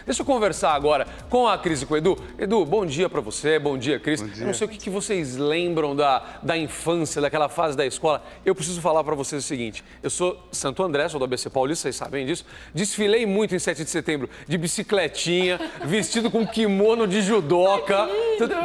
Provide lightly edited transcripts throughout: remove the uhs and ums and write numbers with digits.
Deixa eu conversar agora com a Cris e com o Edu. Edu, bom dia pra você, bom dia, Cris. Bom dia. Eu não sei o que vocês lembram da infância, daquela fase da escola. Eu preciso falar pra vocês o seguinte, eu sou Santo André, sou do ABC Paulista, vocês sabem disso. Desfilei muito em 7 de setembro, de bicicletinha, vestido com kimono de judoca.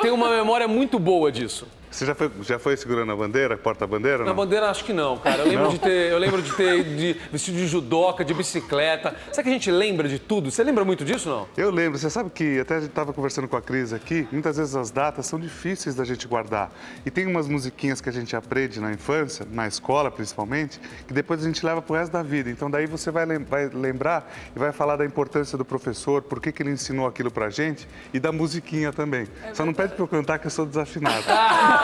Tem uma memória muito boa disso. Você já foi segurando a bandeira, porta-bandeira? Na bandeira, acho que não, cara. Eu lembro de ter vestido de judoca, de bicicleta. Será que a gente lembra de tudo? Você lembra muito disso, não? Eu lembro. Você sabe que até a gente estava conversando com a Cris aqui, muitas vezes as datas são difíceis da gente guardar. E tem umas musiquinhas que a gente aprende na infância, na escola principalmente, que depois a gente leva pro resto da vida. Então daí você vai lembrar e vai falar da importância do professor, por que ele ensinou aquilo pra gente e da musiquinha também. Só não pede pra eu cantar que eu sou desafinado.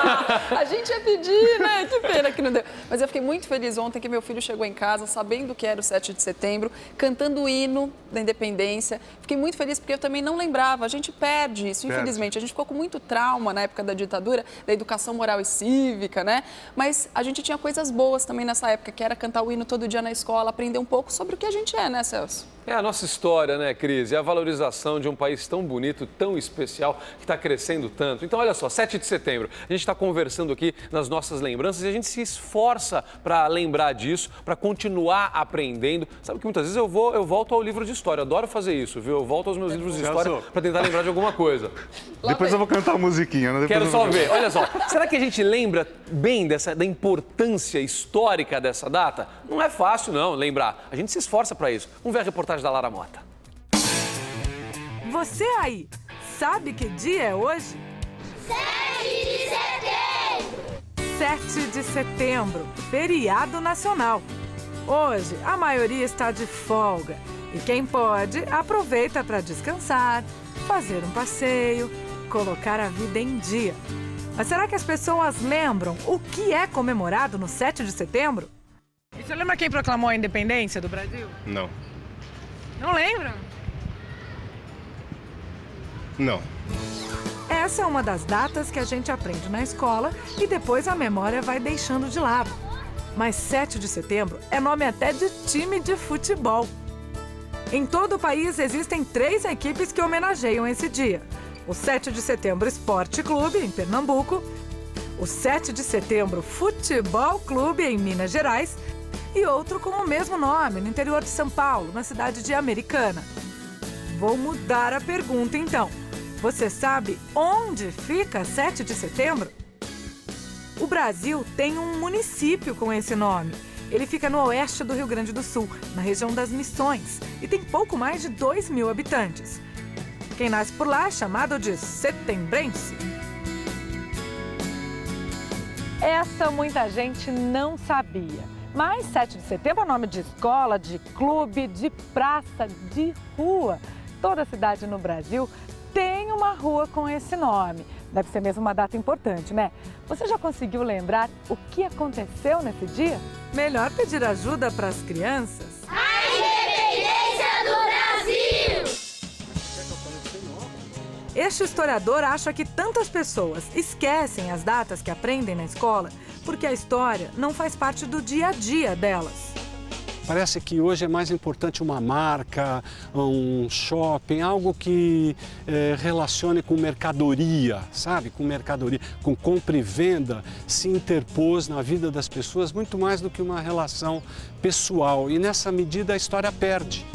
A gente ia pedir, né? Que pena que não deu. Mas eu fiquei muito feliz ontem que meu filho chegou em casa sabendo que era o 7 de setembro, cantando o hino da independência. Fiquei muito feliz porque eu também não lembrava. A gente perde isso, infelizmente. A gente ficou com muito trauma na época da ditadura, da educação moral e cívica, né? Mas a gente tinha coisas boas também nessa época, que era cantar o hino todo dia na escola, aprender um pouco sobre o que a gente é, né, Celso? É a nossa história, né, Cris? É a valorização de um país tão bonito, tão especial, que está crescendo tanto. Então, olha só, 7 de setembro, a gente está conversando aqui nas nossas lembranças e a gente se esforça para lembrar disso, para continuar aprendendo. Sabe que muitas vezes eu volto ao livro de história, eu adoro fazer isso, viu? Eu volto aos meus livros de história para tentar lembrar de alguma coisa. Depois eu vou cantar a musiquinha, né? Quero só ver. Olha só, será que a gente lembra bem da importância histórica dessa data? Não é fácil, não, lembrar. A gente se esforça para isso. Vamos ver a reportagem da Lara Mota. Você aí, sabe que dia é hoje? 7 de setembro! 7 de setembro, feriado nacional. Hoje, a maioria está de folga e quem pode, aproveita para descansar, fazer um passeio, colocar a vida em dia. Mas será que as pessoas lembram o que é comemorado no 7 de setembro? E você lembra quem proclamou a independência do Brasil? Não. Não lembra? Não. Essa é uma das datas que a gente aprende na escola e depois a memória vai deixando de lado. Mas 7 de setembro é nome até de time de futebol. Em todo o país existem 3 equipes que homenageiam esse dia. O 7 de setembro Esporte Clube, em Pernambuco, o 7 de setembro Futebol Clube, em Minas Gerais, e outro com o mesmo nome, no interior de São Paulo, na cidade de Americana. Vou mudar a pergunta, então. Você sabe onde fica 7 de setembro? O Brasil tem um município com esse nome. Ele fica no oeste do Rio Grande do Sul, na região das Missões, e tem pouco mais de 2.000 habitantes. Quem nasce por lá é chamado de setembrense. Essa muita gente não sabia. Mas 7 de setembro é nome de escola, de clube, de praça, de rua. Toda cidade no Brasil tem uma rua com esse nome. Deve ser mesmo uma data importante, né? Você já conseguiu lembrar o que aconteceu nesse dia? Melhor pedir ajuda para as crianças. A independência do Brasil! Este historiador acha que tantas pessoas esquecem as datas que aprendem na escola porque a história não faz parte do dia a dia delas. Parece que hoje é mais importante uma marca, um shopping, algo que relacione com mercadoria, sabe? Com mercadoria, com compra e venda, se interpôs na vida das pessoas muito mais do que uma relação pessoal. E nessa medida a história perde.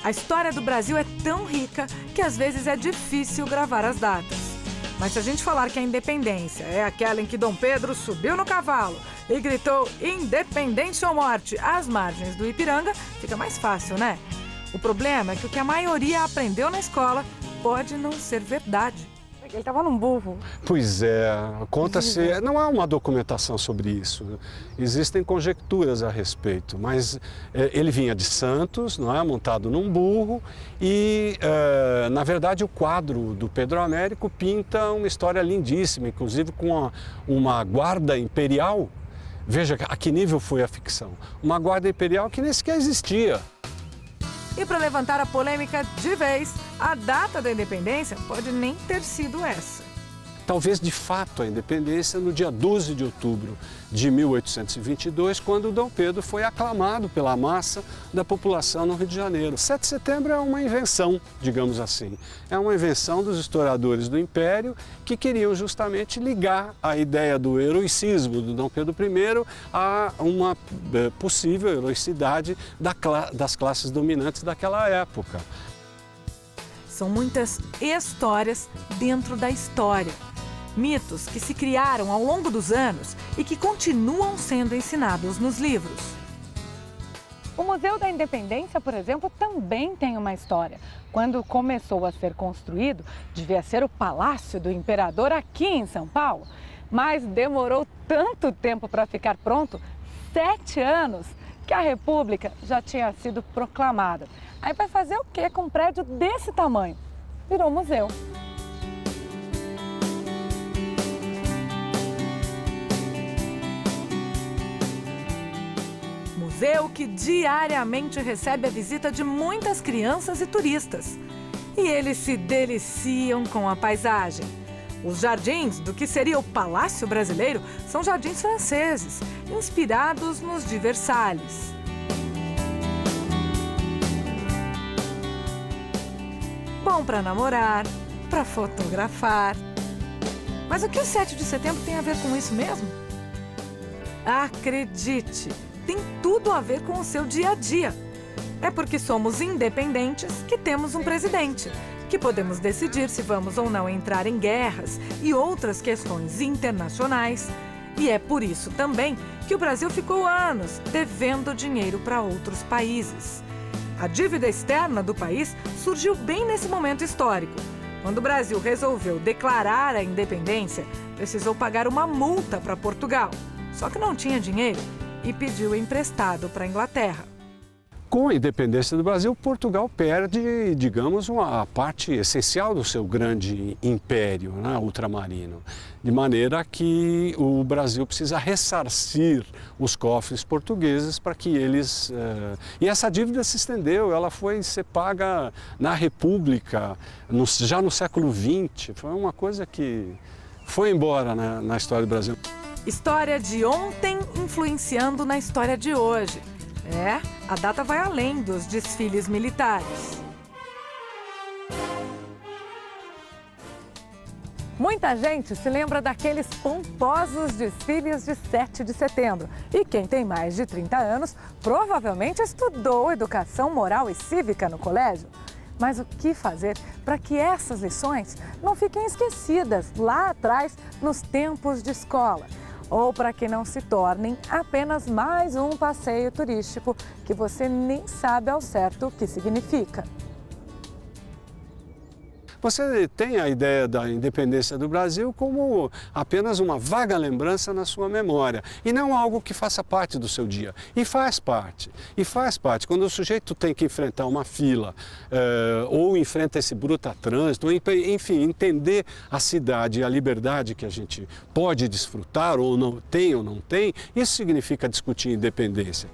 A história do Brasil é tão rica que às vezes é difícil gravar as datas. Mas se a gente falar que a independência é aquela em que Dom Pedro subiu no cavalo e gritou independência ou morte às margens do Ipiranga, fica mais fácil, né? O problema é que o que a maioria aprendeu na escola pode não ser verdade. Ele estava num burro. Pois é, conta-se, não há uma documentação sobre isso. Existem conjecturas a respeito, mas ele vinha de Santos, não é, montado num burro e, na verdade, o quadro do Pedro Américo pinta uma história lindíssima, inclusive com uma guarda imperial. Veja a que nível foi a ficção. Uma guarda imperial que nem sequer existia. E para levantar a polêmica de vez, a data da independência pode nem ter sido essa. talvez de fato a independência no dia 12 de outubro de 1822, quando Dom Pedro foi aclamado pela massa da população no Rio de Janeiro. 7 de setembro é uma invenção, digamos assim. É uma invenção dos historiadores do Império que queriam justamente ligar a ideia do heroicismo do Dom Pedro I a uma possível heroicidade das classes dominantes daquela época. São muitas histórias dentro da história. Mitos que se criaram ao longo dos anos e que continuam sendo ensinados nos livros. O Museu da Independência, por exemplo, também tem uma história. Quando começou a ser construído, devia ser o Palácio do Imperador aqui em São Paulo. Mas demorou tanto tempo para ficar pronto, 7 anos, que a República já tinha sido proclamada. Aí vai fazer o quê com um prédio desse tamanho? Virou museu. Museu que diariamente recebe a visita de muitas crianças e turistas. E eles se deliciam com a paisagem. Os jardins do que seria o Palácio Brasileiro são jardins franceses, inspirados nos de Versalhes. Bom para namorar, para fotografar. Mas o que o 7 de setembro tem a ver com isso mesmo? Acredite, tem tudo a ver com o seu dia a dia. É porque somos independentes que temos um presidente, que podemos decidir se vamos ou não entrar em guerras e outras questões internacionais. E é por isso também que o Brasil ficou anos devendo dinheiro para outros países. A dívida externa do país surgiu bem nesse momento histórico. Quando o Brasil resolveu declarar a independência, precisou pagar uma multa para Portugal. Só que não tinha dinheiro e pediu emprestado para a Inglaterra. Com a independência do Brasil, Portugal perde, digamos, uma parte essencial do seu grande império, né, ultramarino. De maneira que o Brasil precisa ressarcir os cofres portugueses para que eles... E essa dívida se estendeu, ela foi ser paga na República, já no século XX. Foi uma coisa que foi embora na história do Brasil. História de ontem influenciando na história de hoje. A data vai além dos desfiles militares. Muita gente se lembra daqueles pomposos desfiles de 7 de setembro. E quem tem mais de 30 anos provavelmente estudou educação moral e cívica no colégio. Mas o que fazer para que essas lições não fiquem esquecidas lá atrás nos tempos de escola? Ou para que não se tornem apenas mais um passeio turístico que você nem sabe ao certo o que significa. Você tem a ideia da independência do Brasil como apenas uma vaga lembrança na sua memória e não algo que faça parte do seu dia. E faz parte. E faz parte. Quando o sujeito tem que enfrentar uma fila ou enfrenta esse bruto trânsito, enfim, entender a cidade e a liberdade que a gente pode desfrutar ou não tem, isso significa discutir independência.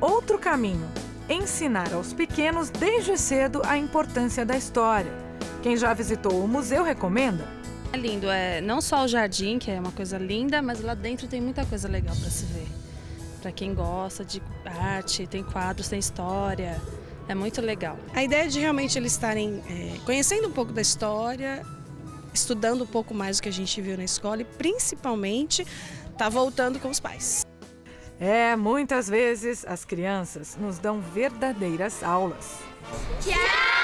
Outro caminho, ensinar aos pequenos desde cedo a importância da história. Quem já visitou o museu recomenda? É lindo, não só o jardim, que é uma coisa linda, mas lá dentro tem muita coisa legal para se ver. Para quem gosta de arte, tem quadros, tem história, é muito legal. A ideia é de realmente eles estarem conhecendo um pouco da história, estudando um pouco mais do que a gente viu na escola e principalmente tá voltando com os pais. Muitas vezes as crianças nos dão verdadeiras aulas. Tchau!